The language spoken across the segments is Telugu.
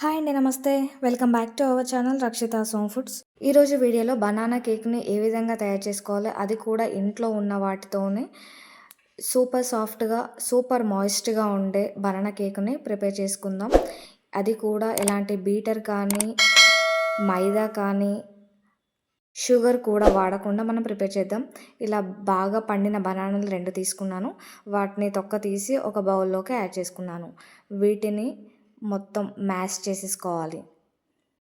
హాయ్ అండి. నమస్తే. Welcome back to our channel Rakshita's home foods. ఈరోజు వీడియోలో బనానా కేక్‌ని ఏ విధంగా తయారు చేసుకోవాలో, అది కూడా ఇంట్లో ఉన్న వాటితోనే సూపర్ సాఫ్ట్‌గా, సూపర్ మాయిస్ట్‌గా ఉండే బనానా కేక్‌ని ప్రిపేర్ చేసుకుందాం. అది కూడా ఎలాంటి బీటర్ కానీ, మైదా కానీ, షుగర్ కూడా వాడకుండా మనం ప్రిపేర్ చేద్దాం. ఇలా బాగా పండిన బనానాలు 2 తీసుకున్నాను. వాటిని తొక్క తీసి ఒక బౌల్‌లోకి యాడ్ చేసుకున్నాను. వీటిని మొత్తం మ్యాష్ చేసేసుకోవాలి.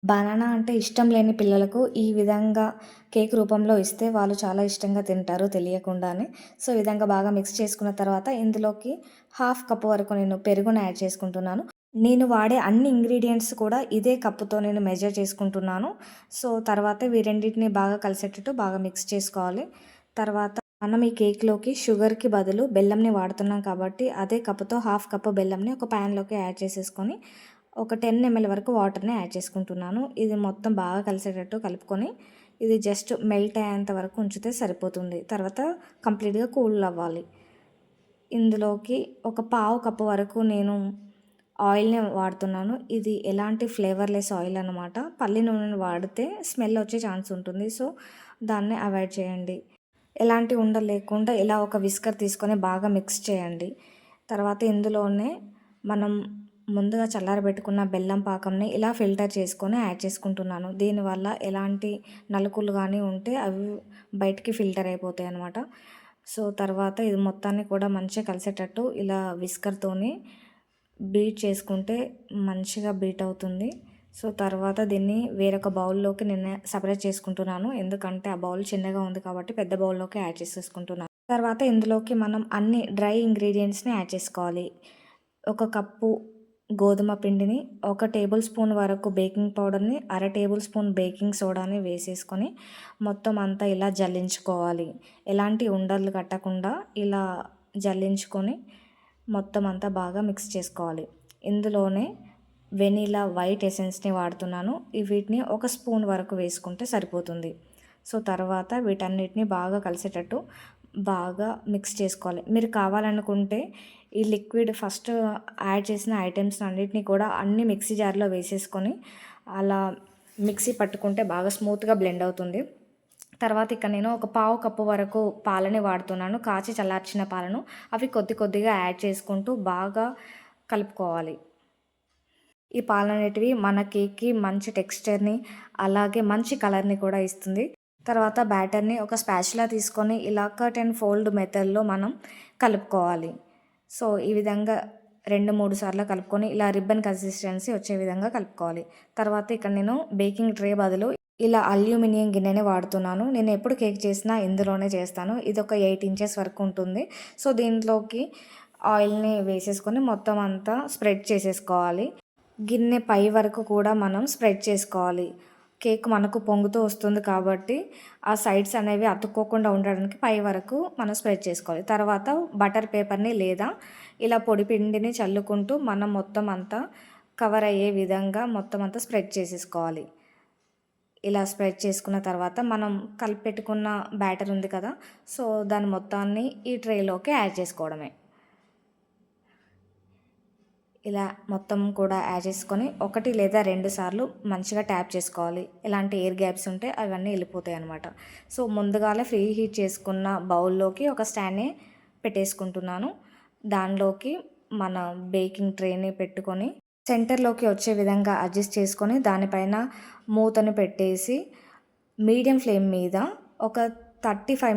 బనానా అంటే ఇష్టం లేని పిల్లలకు ఈ విధంగా కేక్ రూపంలో ఇస్తే వాళ్ళు చాలా ఇష్టంగా తింటారు తెలియకుండానే. సో, ఈ విధంగా బాగా మిక్స్ చేసుకున్న తర్వాత ఇందులోకి హాఫ్ కప్ వరకు నేను పెరుగుని యాడ్ చేసుకుంటున్నాను. నేను వాడే అన్ని ఇంగ్రీడియెంట్స్ కూడా ఇదే కప్పుతో నేను మెజర్ చేసుకుంటున్నాను. సో, తర్వాత ఇవి రెండిటిని బాగా కలిసేటట్టు బాగా మిక్స్ చేసుకోవాలి. తర్వాత మనం ఈ కేక్‌లోకి షుగర్‌కి బదులు బెల్లంని వాడుతున్నాం కాబట్టి అదే కప్పుతో హాఫ్ కప్ బెల్లంని ఒక ప్యాన్‌లోకి యాడ్ చేసేసుకొని ఒక 10 ఎంఎల్ వరకు వాటర్‌ని యాడ్ చేసుకుంటున్నాను. ఇది మొత్తం బాగా కలిసేటట్టు కలుపుకొని ఇది జస్ట్ మెల్ట్ అయ్యేంత వరకు ఉంచితే సరిపోతుంది. తర్వాత కంప్లీట్‌గా కూల్ అవ్వాలి. ఇందులోకి ఒక పావు కప్పు వరకు నేను ఆయిల్‌ని వాడుతున్నాను. ఇది ఎలాంటి ఫ్లేవర్‌లెస్ ఆయిల్ అనమాట. పల్లి నూనెను వాడితే స్మెల్ వచ్చే ఛాన్స్ ఉంటుంది. సో, దాన్ని అవాయిడ్ చేయండి. ఎలాంటి ఉండలు లేకుండా ఇలా ఒక విస్కర్ తీసుకొని బాగా మిక్స్ చేయండి. తర్వాత ఇందులోనే మనం ముందుగా చల్లారబెట్టుకున్న బెల్లం పాకంని ఇలా ఫిల్టర్ చేసుకొని యాడ్ చేసుకుంటున్నాను. దీనివల్ల ఎలాంటి నలుకులు కానీ ఉంటే అవి బయటికి ఫిల్టర్ అయిపోతాయి అన్నమాట. సో, తర్వాత ఇది మొత్తాన్ని కూడా మంచిగా కలిసేటట్టు ఇలా విస్కర్‌తోని బీట్ చేసుకుంటే మంచిగా బీట్ అవుతుంది. సో, తర్వాత దీన్ని వేరొక బౌల్‌లోకి నేను సెపరేట్ చేసుకుంటున్నాను. ఎందుకంటే ఆ బౌల్ చిన్నగా ఉంది కాబట్టి పెద్ద బౌల్‌లోకి యాడ్ చేసేసుకుంటున్నాను. తర్వాత ఇందులోకి మనం అన్ని డ్రై ఇంగ్రీడియెంట్స్‌ని యాడ్ చేసుకోవాలి. ఒక కప్పు గోధుమ పిండిని, ఒక టేబుల్ స్పూన్ వరకు బేకింగ్ పౌడర్‌ని, అర టేబుల్ స్పూన్ బేకింగ్ సోడాని వేసేసుకొని మొత్తం అంతా ఇలా జల్లించుకోవాలి. ఎలాంటి ఉండలు కట్టకుండా ఇలా జల్లించుకొని మొత్తం అంతా బాగా మిక్స్ చేసుకోవాలి. ఇందులోనే వెనిలా వైట్ ఎసెన్స్‌ని వాడుతున్నాను. వీటిని ఒక స్పూన్ వరకు వేసుకుంటే సరిపోతుంది. సో, తర్వాత వీటన్నిటిని బాగా కలిసేటట్టు బాగా మిక్స్ చేసుకోవాలి. మీరు కావాలనుకుంటే ఈ లిక్విడ్ ఫస్ట్ యాడ్ చేసిన ఐటెమ్స్ అన్నిటిని కూడా అన్ని మిక్సీ జార్‌లో వేసేసుకొని అలా మిక్సీ పట్టుకుంటే బాగా స్మూత్‌గా బ్లెండ్ అవుతుంది. తర్వాత ఇక్కడ నేను ఒక పావు కప్పు వరకు పాలని వాడుతున్నాను. కాచి చల్లార్చిన పాలను. అవి కొద్ది కొద్దిగా యాడ్ చేసుకుంటూ బాగా కలుపుకోవాలి. ఈ పాలనేటివి మన కేక్‌కి మంచి టెక్స్చర్‌ని, అలాగే మంచి కలర్‌ని కూడా ఇస్తుంది. తర్వాత బ్యాటర్‌ని ఒక స్పాచులా తీసుకొని ఇలా కట్ అండ్ ఫోల్డ్ మెథడ్‌లో మనం కలుపుకోవాలి. సో, ఈ విధంగా 2, 3 సార్లు కలుపుకొని ఇలా రిబ్బన్ కన్సిస్టెన్సీ వచ్చే విధంగా కలుపుకోవాలి. తర్వాత ఇక్కడ నేను బేకింగ్ ట్రే బదులు ఇలా అల్యూమినియం గిన్నెని వాడుతున్నాను. నేను ఎప్పుడు కేక్ చేసినా ఇందులోనే చేస్తాను. ఇదొక 8 ఇంచెస్ వరకు ఉంటుంది. సో, దీంట్లోకి ఆయిల్‌ని వేసేసుకొని మొత్తం అంతా స్ప్రెడ్ చేసేసుకోవాలి. గిన్నె పై వరకు కూడా మనం స్ప్రెడ్ చేసుకోవాలి. కేక్ మనకు పొంగుతూ వస్తుంది కాబట్టి ఆ సైడ్స్ అనేవి అతుక్కోకుండా ఉండడానికి పై వరకు మనం స్ప్రెడ్ చేసుకోవాలి. తర్వాత బటర్ పేపర్‌ని లేదా ఇలా పొడి పిండిని చల్లుకుంటూ మనం మొత్తం అంతా కవర్ అయ్యే విధంగా మొత్తం అంతా స్ప్రెడ్ చేసేసుకోవాలి. ఇలా స్ప్రెడ్ చేసుకున్న తర్వాత మనం కలిపెట్టుకున్న బ్యాటర్ ఉంది కదా! సో, దాన్ని మొత్తాన్ని ఈ ట్రేలోకి యాడ్ చేసుకోవడమే. ఇలా మొత్తం కూడా యాడ్ చేసుకొని 1 లేదా 2 సార్లు మంచిగా ట్యాప్ చేసుకోవాలి. ఎలాంటి ఎయిర్ గ్యాప్స్ ఉంటే అవన్నీ వెళ్ళిపోతాయి అన్నమాట. సో, ముందుగానే ప్రీ హీట్ చేసుకున్న బౌల్‌లోకి ఒక స్టాండ్‌ని పెట్టేసుకుంటున్నాను. దానిలోకి మన బేకింగ్ ట్రేని పెట్టుకొని సెంటర్‌లోకి వచ్చే విధంగా అడ్జస్ట్ చేసుకొని దానిపైన మూతను పెట్టేసి మీడియం ఫ్లేమ్ మీద ఒక 30-35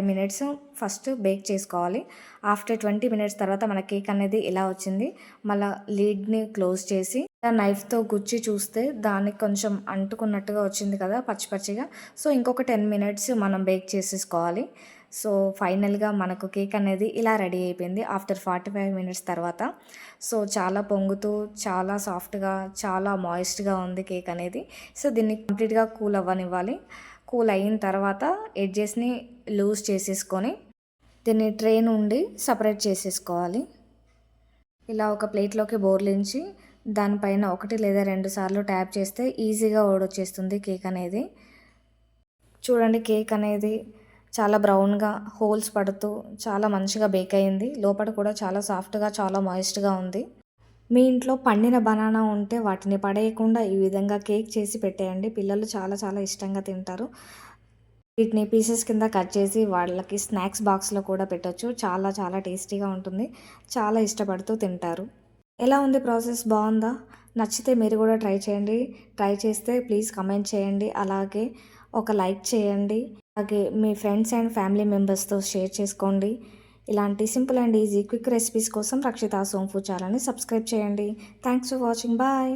మినిట్స్ ఫస్ట్ బేక్ చేసుకోవాలి. ఆఫ్టర్ 20 మినిట్స్ తర్వాత మన కేక్ అనేది ఇలా వచ్చింది. మళ్ళా లిడ్‌ని క్లోజ్ చేసి నైఫ్‌తో గుచ్చి చూస్తే దానికి కొంచెం అంటుకున్నట్టుగా వచ్చింది కదా పచ్చి పచ్చిగా. సో, ఇంకొక 10 మినిట్స్ మనం బేక్ చేసేసుకోవాలి. సో, ఫైనల్‌గా మనకు కేక్ అనేది ఇలా రెడీ అయిపోయింది ఆఫ్టర్ 45 మినిట్స్ తర్వాత. సో, చాలా పొంగుతూ, చాలా సాఫ్ట్‌గా, చాలా మాయిస్ట్‌గా ఉంది కేక్ అనేది. సో, దీన్ని కంప్లీట్‌గా కూల్ అవ్వనివ్వాలి. కూల్ అయిన తర్వాత ఎడ్జెస్‌ని లూజ్ చేసేసుకొని దీన్ని ట్రే నుండి సపరేట్ చేసేసుకోవాలి. ఇలా ఒక ప్లేట్‌లోకి బోర్లించి దానిపైన 1 లేదా 2 సార్లు ట్యాప్ చేస్తే ఈజీగా ఊడొచ్చేస్తుంది కేక్ అనేది. చూడండి, కేక్ అనేది చాలా బ్రౌన్‌గా హోల్స్ పడుతూ చాలా మంచిగా బేక్ అయింది. లోపల కూడా చాలా సాఫ్ట్‌గా, చాలా మాయిస్ట్‌గా ఉంది. మీ ఇంట్లో పండిన బనానా ఉంటే వాటిని పడేయకుండా ఈ విధంగా కేక్ చేసి పెట్టేయండి. పిల్లలు చాలా చాలా ఇష్టంగా తింటారు. వీటిని పీసెస్ కింద కట్ చేసి వాళ్ళకి స్నాక్స్ బాక్స్‌లో కూడా పెట్టొచ్చు. చాలా చాలా టేస్టీగా ఉంటుంది. చాలా ఇష్టపడుతూ తింటారు. ఎలా ఉంది ప్రాసెస్ బావుందా? నచ్చితే మీరు కూడా ట్రై చేయండి. ట్రై చేస్తే ప్లీజ్ కామెంట్ చేయండి. అలాగే ఒక లైక్ చేయండి. అలాగే మీ ఫ్రెండ్స్ అండ్ ఫ్యామిలీ మెంబర్స్‌తో షేర్ చేసుకోండి. ఇలాంటి simple and easy quick recipes కోసం రక్షితాస్ హోమ్ ఫుడ్ ఛానల్‌ని సబ్స్క్రైబ్ చేయండి. Thanks for watching. బాయ్.